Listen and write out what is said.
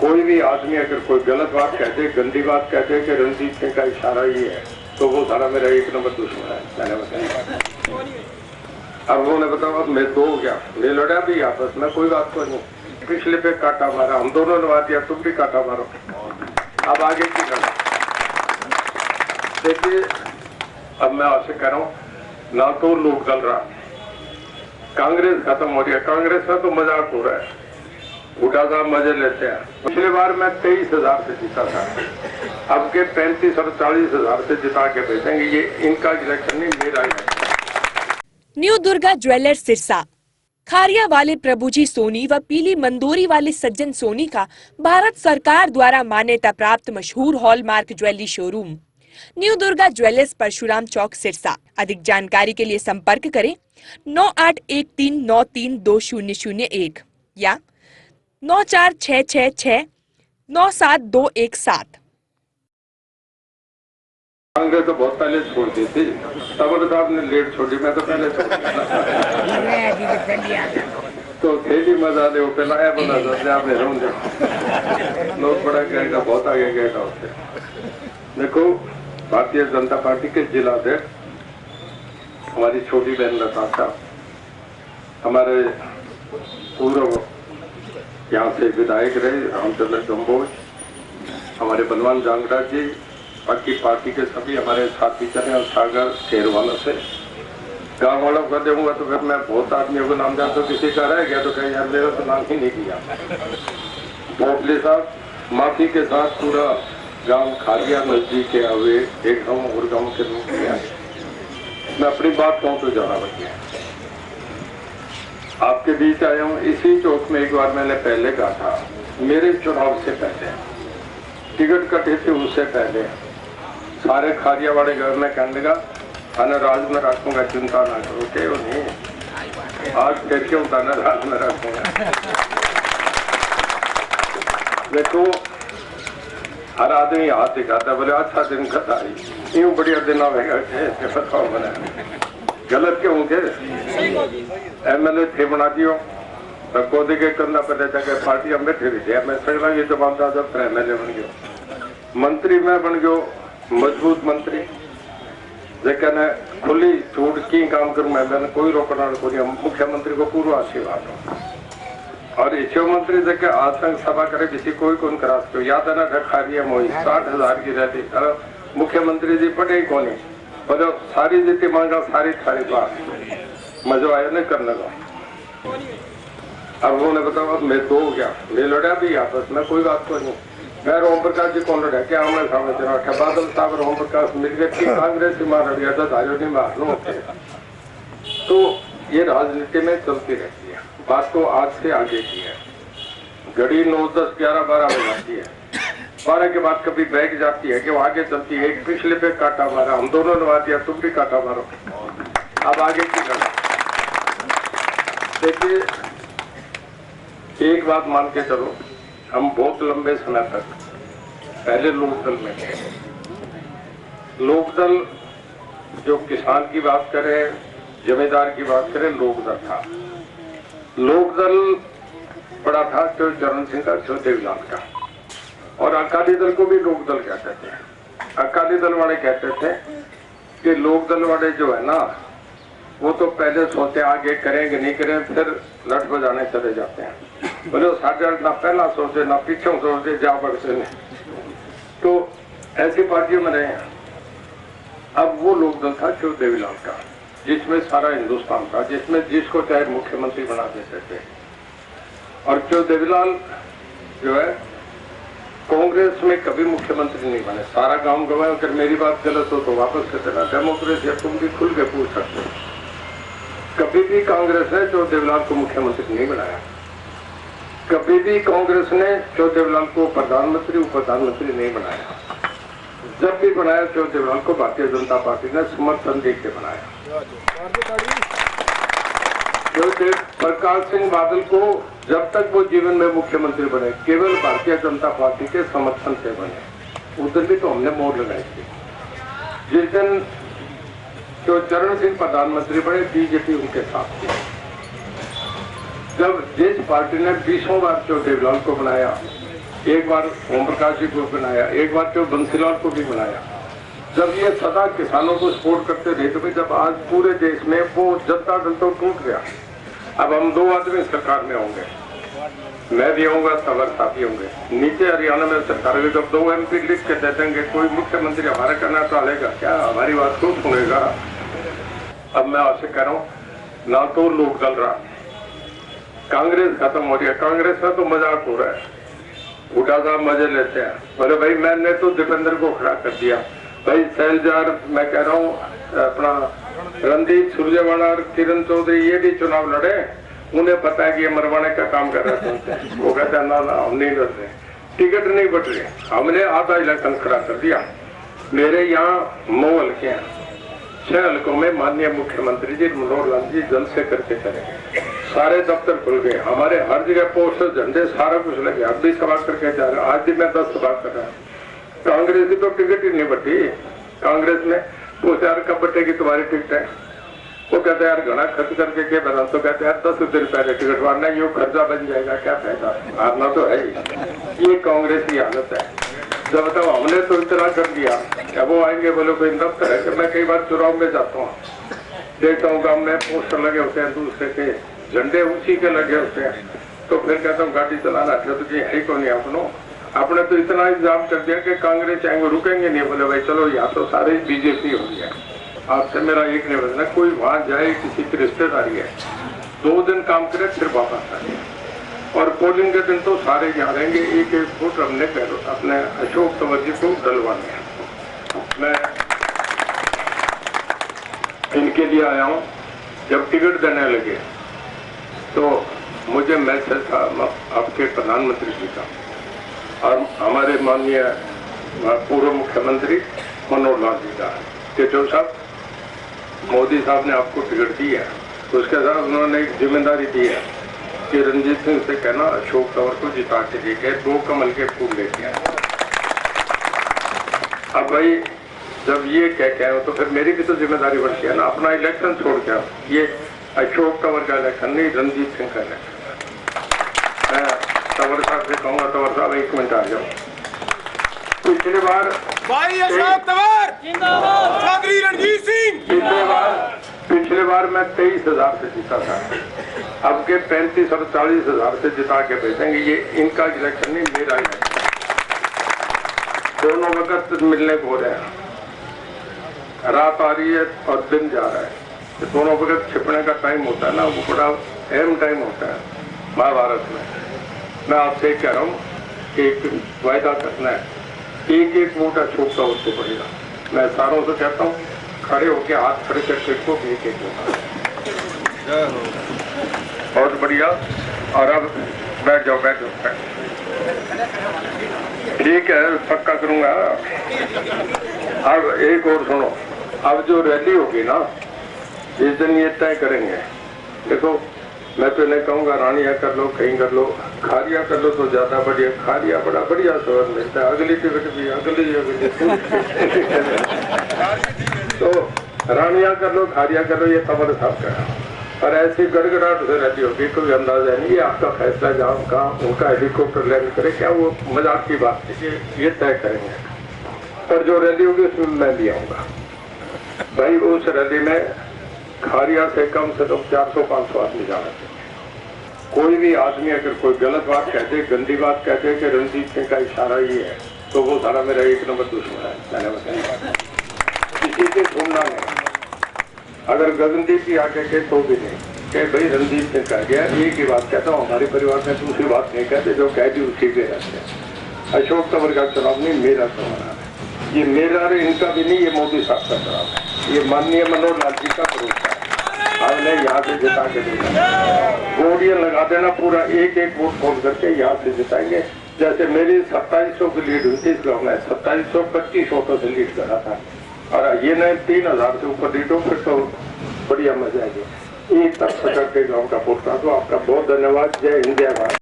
कोई भी आदमी अगर कोई गलत बात कहते, गंदी बात कहते कि रणजीत सिंह का इशारा ये है, तो वो सारा मेरा एक नंबर दुश्मन है, मैंने बताया। अब उन्होंने बताया मैं दो हो गया, मैं लड़ा भी आपस में, कोई बात तो नहीं, पिछले पे काटा मारा, हम दोनों ने बात दिया, तुम भी काटा मारो। अब आगे की करना देखिए, अब मैं आपसे कह रहा हूँ, ना तो लोग चल रहा, कांग्रेस खत्म हो रही है, कांग्रेस का तो मजाक हो रहा है, उठा साहब मजे लेते हैं। पिछले बार मैं 23,000 से जीता था, अब के 35 और 40,000 से जिता के भेजेंगे, ये इनका इलेक्शन नहीं, मेरा election. New Durga jewellers Sirsa, Kharia वाले प्रभुजी सोनी व पीली मंदोरी वाले सज्जन सोनी का भारत सरकार द्वारा मान्यता प्राप्त मशहूर hallmark jewellery showroom new Durga jewellers, Parshuram Chowk, Sirsa. अधिक जानकारी के लिए संपर्क करें 9813932001 या 9466697217। कांग्रेस तो बहुत पहले छोड़ दी थी, तबर साहब ने लेट छोड़ी, मैं तो पहले छोड़ तो थैली मजा ले पहला बना लोग बड़ा कहेगा, बहुत आगे गएगा उससे। देखो, भारतीय जनता पार्टी के जिला अध्यक्ष हमारी छोटी बहन नताशा, हमारे पूर्व यहाँ से विधायक रहे रामचंद्र कंबोज, हमारे बलवान जांगड़ा जी, बाकी पार्टी के सभी हमारे साथी चले, और सागर शेरवालों से गाँव वालों को दूंगा तो फिर मैं बहुत आदमियों को नाम जानता, तो किसी का रह गया तो कहीं यार मेरा तो नाम ही नहीं किया। भोसले साहब, माफी के साथ पूरा गांव खालिया नजदीक के हुए एक गाँव और गाँव के लोग किया। मैं अपनी बात कहूँ तो ज्यादा बढ़िया आपके बीच आया हूँ। इसी चौक में एक बार मैंने पहले कहा था, मेरे चुनाव से पहले टिकट कटी थी, उससे पहले सारे खारिया वाले घर में कहने लगा, खाना राज में रखूंगा, चिंता ना करो। क्यों नहीं, आज क्यों खाना राज में रखूंगा। देखो, हर आदमी हाथ दिखाता, बोले अच्छा दिन खताई, यूं बढ़िया दिन आवेगा, बताओ मैंने गलत क्यों होंगे। एमएलए थे बना दियो, कोदे के करना पड़े जगह पार्टी हम बैठे थे, मैं सगला ये जवाबदार जब एमएलए बन गयो, मंत्री मैं बन गयो, मजबूत मंत्री, लेकिन खुली छूट की काम करूं मैंने कोई रोकना नहीं, मुख्यमंत्री को पूरा आशीर्वाद हो। और इच्छो मंत्री देखे आसंग सभा करे, किसी कोई कौन करा सको, याद है ना, खारिया मोही 60,000 की रहती, मुख्यमंत्री जी पटे कौन, बोलो सारी जीती मांगा, सारी थारी बात, मजा आया नहीं करने का। अब उन्होंने बताया मैं दो हो गया, मैं लड़ा भी आपस में, कोई बात तो नहीं, मैं ओम प्रकाश जी कौन लड़ा, क्या हमें सामने चला बादल साहब और ओम प्रकाश मिलकर कांग्रेस से मार दिया था, धारियों नहीं मारना होते। तो ये राजनीति में चलती रहती है, बात तो आज से आगे की है, घड़ी 9, 10, 11, 12 बज जाती है, 12 के बाद कभी बैग जाती है कि वो आगे चलती है, एक पिछले पे काटा मारा, हम दोनों ने बात दिया, तुम भी काटा मारो। अब आगे की करना देखिए, एक बात मान के चलो, हम बहुत लंबे समय तक पहले लोकदल में थे। लोकदल जो किसान की बात करें, जमींदार की बात करें, लोकदल था। लोकदल बड़ा था तो चरण सिंह का, देवीलाल का, और अकाली दल को भी लोकदल कहते थे। अकाली दल वाले कहते थे कि लोकदल वाले जो है ना, वो तो पहले सोचते आगे करेंगे नहीं करें, फिर लट बजाने चले जाते हैं, बोले साढ़े ना पहला सोचे ना पीछे सोचते, जा बढ़ते नहीं। तो ऐसी पार्टियों में रहे हैं। अब वो लोकदल था शिव देवीलाल का, जिसमें सारा हिंदुस्तान था, जिसमें जिसको चाहे मुख्यमंत्री बना देते थे। और शिव देवीलाल जो है कांग्रेस में कभी मुख्यमंत्री नहीं बने, सारा गांव गवाए। अगर मेरी बात गलत हो तो वापस कर देना, डेमोक्रेसी तुम भी खुल के पूछ सकते हो। कभी भी कांग्रेस ने शिव देवीलाल को मुख्यमंत्री नहीं बनाया, कभी भी कांग्रेस ने शिव देवीलाल को प्रधानमंत्री, उप प्रधानमंत्री नहीं बनाया। जब भी बनाया शिव देवीलाल को भारतीय जनता पार्टी ने समर्थन देकर बनाया। प्रकाश सिंह बादल को जब तक वो जीवन में मुख्यमंत्री बने, केवल भारतीय जनता पार्टी के समर्थन से बने। उस दिन भी तो हमने मोहर लगाई थी। जिस दिन जो चरण सिंह प्रधानमंत्री बने, बीजेपी उनके साथ थी। जब जिस पार्टी ने 20वां बार शिव देवीलाल को बनाया, एक बार ओम प्रकाश जी को बनाया, एक बार तो बंसीलाल को भी बनाया। जब ये सदा किसानों को सपोर्ट करते रहे, तो भाई जब आज पूरे देश में वो जनता दल तो टूट गया, अब हम 2 आदमी सरकार में होंगे, मैं भी होऊंगा, तंवर साहब भी होंगे। नीचे हरियाणा में सरकार के जब 2 MP लिख के दे देंगे, कोई मुख्यमंत्री हमारा कहना टालेगा क्या? हमारी बात क्यों सुनेगा? अब मैं आपसे कह रहा हूँ, ना तो लोक दल रहा, कांग्रेस खत्म हो रही है। कांग्रेस में तो मजाक हो रहा है, उठा साहब मजे लेते हैं, बोले भाई मैंने तो दीपेंद्र को खड़ा कर दिया। भाई शैलजार, मैं कह रहा हूँ अपना रणदीप सुरजेवाला और किरण चौधरी ये भी चुनाव लड़े, उन्हें पता है कि ये मरवाने का काम कर रहे थे। वो कहते हैं ना हम नहीं लड़ रहे, टिकट नहीं बट रहे, हमने आधा इलेक्शन खड़ा कर दिया। मेरे यहाँ 9 हल्के हैं, 6 हल्कों में माननीय मुख्यमंत्री जी मनोहर लाल जी जल्द से करके चलेंगे। सारे दफ्तर खुल गए, हमारे हर जगह पोस्टर झंडे सारा कुछ लगे। अब भी सभा करके जा रहे, आज भी मैं 10 सभा कर रहा हूँ। कांग्रेस की तो टिकट ही नहीं बटी। कांग्रेस में वो यार कब बटेगी तुम्हारी टिकट है? वो कहते हैं यार घना खर्च करके क्या बना, तो कहते हैं 10 दिन पहले टिकट मारना, ये खर्चा बन जाएगा, क्या फायदा, हारना तो है ही। ये कांग्रेस की हालत है। जब तक हमने तो इतना कर दिया, क्या वो आएंगे बोले कोई दफ्तर है कि मैं कई बार चुनाव में जाता हूँ, देखता हूँ गाँव में पोस्टर लगे होते हैं, दूसरे के झंडे उसी के लगे होते हैं, तो फिर कहता हूँ गाड़ी चलाना तो है को नहीं अपनो। आपने तो इतना इंतजाम कर दिया कि कांग्रेस आएंगे रुकेंगे नहीं, बोले भाई चलो यहाँ तो सारे बीजेपी हो गया। आपसे मेरा एक नहीं बचना, कोई वहां जाए किसी की रिश्तेदारी है, 2 दिन काम करे फिर वापस आए, और पोलिंग के दिन तो सारे यहाँ रहेंगे। एक वोट हमने अपने अशोक तंवर जी को डलवाने, मैं इनके लिए आया हूँ। जब टिकट देने लगे तो मुझे मैसेज था आपके प्रधानमंत्री जी का और हमारे माननीय पूर्व मुख्यमंत्री मनोहर लाल जी का, कि जो साहब मोदी साहब ने आपको टिकट दी है, उसके साथ उन्होंने एक जिम्मेदारी दी है कि रंजीत सिंह से कहना अशोक तंवर को जिता के लेके 2 कमल के फूल लेके आए। अब भाई जब ये कह हो तो फिर मेरी भी तो जिम्मेदारी बढ़ती है ना, अपना इलेक्शन छोड़ के। ये अशोक तंवर का इलेक्शन नहीं, रणजीत सिंह का इलेक्शन। मैं तंवर साहब से कहूँगा, तंवर साहब 1 मिनट आ जाओ। पिछले बार भाई अशोक तंवर जिंदाबाद, चौधरी रणजीत सिंह। पिछले बार मैं 23,000 से जीता था, अब के 35 और 40,000 से जिता के भेजेंगे। ये इनका इलेक्शन नहीं, मेरा इलेक्शन। दोनों वक्त मिलने को रहे हैं, रात आ रही है और दिन जा रहा है, तो दोनों वक्त छिपने का टाइम होता है ना, वो बड़ा अहम टाइम होता है महाभारत में। मैं आपसे कह रहा हूँ कि एक वायदा करना है, एक वोट अशोक तंवर से पड़ेगा। मैं सारों से कहता हूँ, खड़े होके हाथ खड़े करके को एक वोट। बहुत बढ़िया। और अब बैठ जाओ, बैठ जाओ, ठीक है, पक्का करूंगा। अब एक और सुनो, अब जो रैली होगी ना, इस दिन ये तय करेंगे। देखो मैं तो नहीं कहूँगा रानिया कर लो, कहीं कर लो, खारिया कर लो तो ज्यादा बढ़िया। खारिया बड़ा बढ़िया सवर मिलता है, अगली टिकट भी अगली तो रानिया कर लो, खारिया कर लो, ये तंवर साहब का। पर ऐसी गड़गड़ाहट से रहती होगी, कोई अंदाजा नहीं। ये आपका फैसला, जहाँ कहाँ उनका हेलीकॉप्टर लैंड करे, क्या वो मजाक की बात है, ये तय करेंगे। पर जो रैली होगी उसमें मैं भी आऊँगा भाई। उस रैली में खारिया से कम 400-500 आदमी जाना चाहिए। कोई भी आदमी अगर कोई गलत बात कहते, गंदी बात कहते कि रणजीत सिंह का इशारा ये है, तो वो सारा मेरा 1 नंबर दुश्मन है। मैंने बताया किसी से सुनना नहीं। अगर गगनदीप की आके कहे तो भी नहीं कि भाई रणजीत सिंह कह गया, एक ही बात कहता हूँ। हमारे परिवार में दूसरी बात नहीं कहते, जो कह दी उसी पे रहते हैं। अशोक तंवर का चुनाव नहीं, मेरा चुनाव है। ये मेरा इनका भी नहीं, ये मोदी साहब का चुनाव है। ये माननीय मनोहर लाल जी का भरोसा है, हमने यहाँ से जिता के देना। वोट ये लगा देना पूरा, एक वोट फोन करके यहाँ से जिताएंगे। जैसे मेरी 2700 की लीड हुई थी, इसलिए मैं 2725 वोटों से लीड करा था, और ये नहीं 3000 से ऊपर लीड हो, फिर तो बढ़िया मजा आएगी। एक तरफ करके गाँव का वोट का। तो आपका बहुत धन्यवाद। जय हिंद, जय भारत।